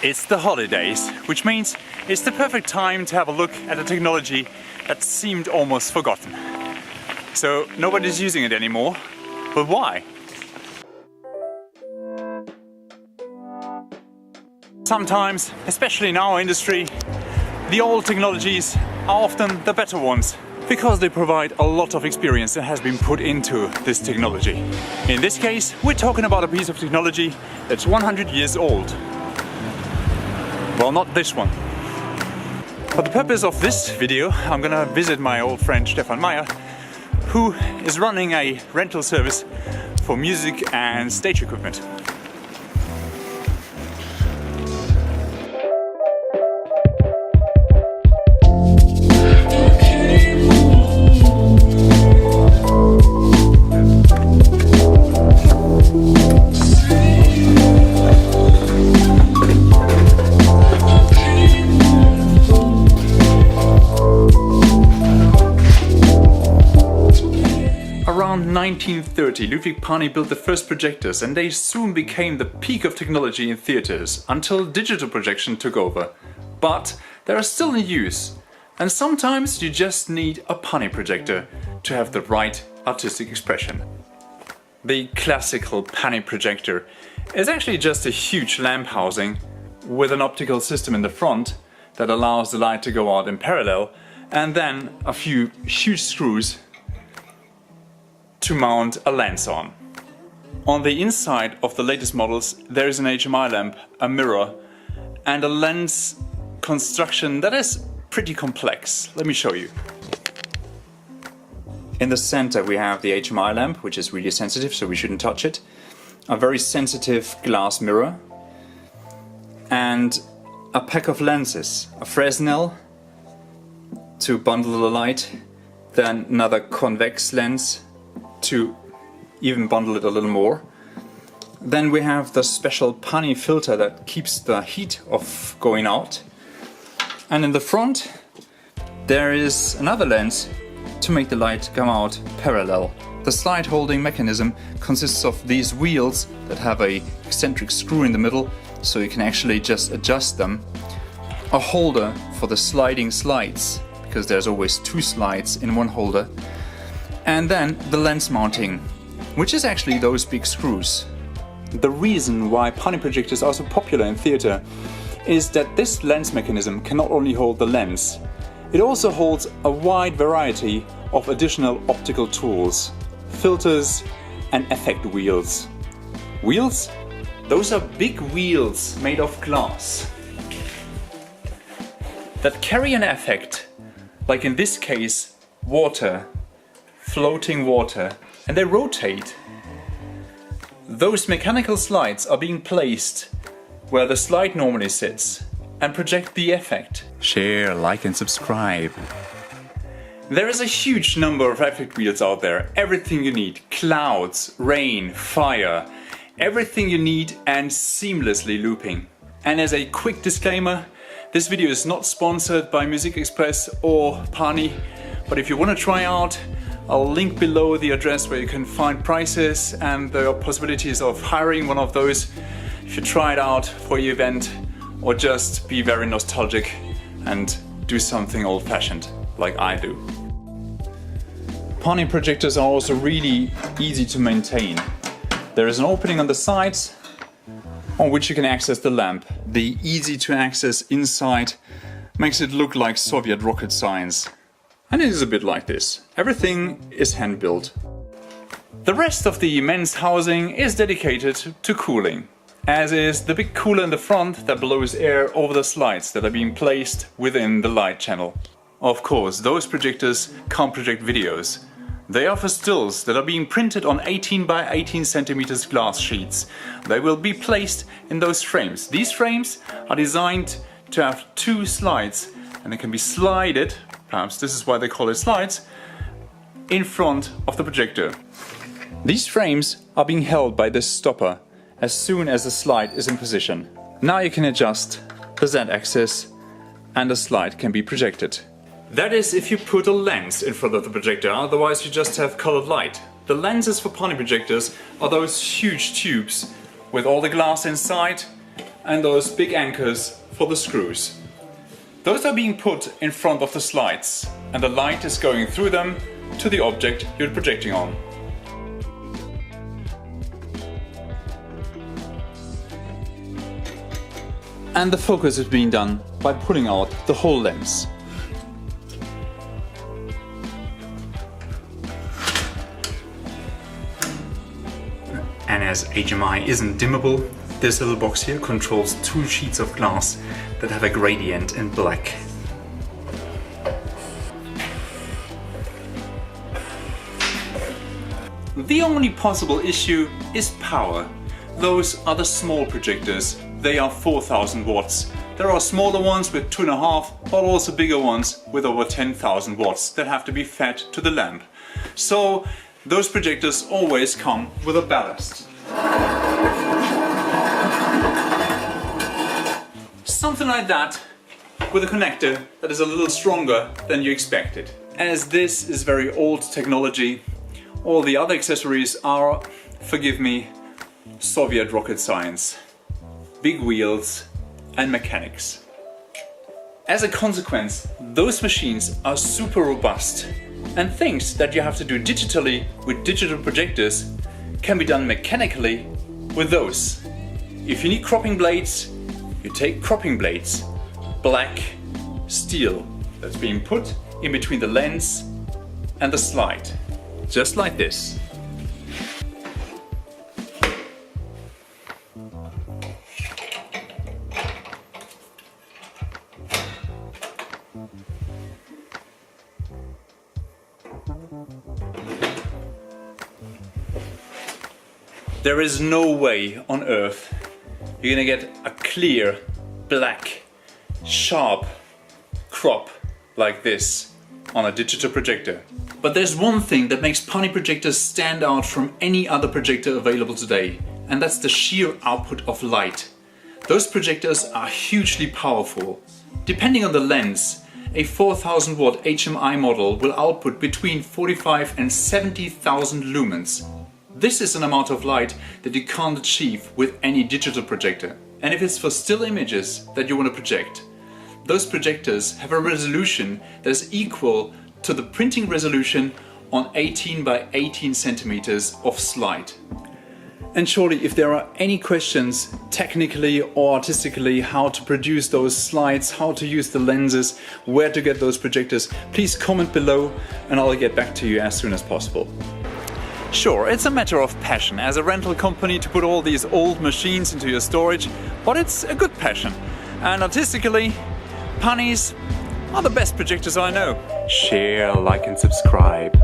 It's the holidays, which means it's the perfect time to have a look at a technology that seemed almost forgotten. So nobody's using it anymore, but why? Sometimes, especially in our industry, the old technologies are often the better ones because they provide a lot of experience that has been put into this technology. In this case, we're talking about a piece of technology that's 100 years old. Well, not this one. For the purpose of this video, I'm gonna visit my old friend Stefan Meyer, who is running a rental service for music and stage equipment. Around 1930, Ludwig Pani built the first projectors, and they soon became the peak of technology in theaters until digital projection took over. But they are still in use, and sometimes you just need a Pani projector to have the right artistic expression. The classical Pani projector is actually just a huge lamp housing with an optical system in the front that allows the light to go out in parallel, and then a few huge screws to mount a lens on. On the inside of the latest models there is an HMI lamp, a mirror and a lens construction that is pretty complex. Let me show you. In the center we have the HMI lamp, which is really sensitive, so we shouldn't touch it. A very sensitive glass mirror and a pack of lenses, a Fresnel to bundle the light, then another convex lens to even bundle it a little more. Then we have the special Pani filter that keeps the heat of going out. And in the front there is another lens to make the light come out parallel. The slide holding mechanism consists of these wheels that have a eccentric screw in the middle, so you can actually just adjust them. A holder for the sliding slides, because there's always two slides in one holder. And then the lens mounting, which is actually those big screws. The reason why Pani projectors are so popular in theater is that this lens mechanism can not only hold the lens, it also holds a wide variety of additional optical tools, filters and effect wheels. Wheels? Those are big wheels made of glass that carry an effect, like in this case water, floating water, and they rotate. Those mechanical slides are being placed where the slide normally sits and project the effect. Share, like and subscribe. There is a huge number of effect wheels out there, everything you need. Clouds, rain, fire, everything you need and seamlessly looping. And as a quick disclaimer, this video is not sponsored by Music Express or Pani, but if you want to try out, I'll link below the address where you can find prices and the possibilities of hiring one of those if you try it out for your event or just be very nostalgic and do something old-fashioned like I do. Pani projectors are also really easy to maintain. There is an opening on the sides on which you can access the lamp. The easy to access inside makes it look like Soviet rocket science. And it is a bit like this. Everything is hand-built. The rest of the immense housing is dedicated to cooling, as is the big cooler in the front that blows air over the slides that are being placed within the light channel. Of course, those projectors can't project videos. They are for stills that are being printed on 18 by 18 centimeters glass sheets. They will be placed in those frames. These frames are designed to have two slides, and they can be slided, perhaps this is why they call it slides, in front of the projector. These frames are being held by this stopper as soon as the slide is in position. Now you can adjust the Z-axis and the slide can be projected. That is if you put a lens in front of the projector, otherwise you just have colored light. The lenses for Pani projectors are those huge tubes with all the glass inside and those big anchors for the screws. Those are being put in front of the slides, and the light is going through them to the object you're projecting on. And the focus is being done by pulling out the whole lens. And as HMI isn't dimmable, this little box here controls 2 sheets of glass that have a gradient in black. The only possible issue is power. Those are the small projectors. They are 4000 watts. There are smaller ones with 2.5, but also bigger ones with over 10,000 watts that have to be fed to the lamp. So those projectors always come with a ballast. Something like that, with a connector that is a little stronger than you expected. As this is very old technology, all the other accessories are, forgive me, Soviet rocket science. Big wheels and mechanics. As a consequence, those machines are super robust, and things that you have to do digitally with digital projectors can be done mechanically with those. If you need cropping blades, you take cropping blades, black steel that's being put in between the lens and the slide, just like this. There is no way on earth you're gonna get a clear, black, sharp crop like this on a digital projector. But there's one thing that makes Pani projectors stand out from any other projector available today, and that's the sheer output of light. Those projectors are hugely powerful. Depending on the lens, a 4000 watt HMI model will output between 45 and 70,000 lumens. This is an amount of light that you can't achieve with any digital projector. And if it's for still images that you want to project, those projectors have a resolution that is equal to the printing resolution on 18 by 18 centimeters of slide. And surely, if there are any questions technically or artistically how to produce those slides, how to use the lenses, where to get those projectors, please comment below and I'll get back to you as soon as possible. Sure, it's a matter of passion as a rental company to put all these old machines into your storage, but it's a good passion. And artistically, Panis are the best projectors I know. Share, like and subscribe.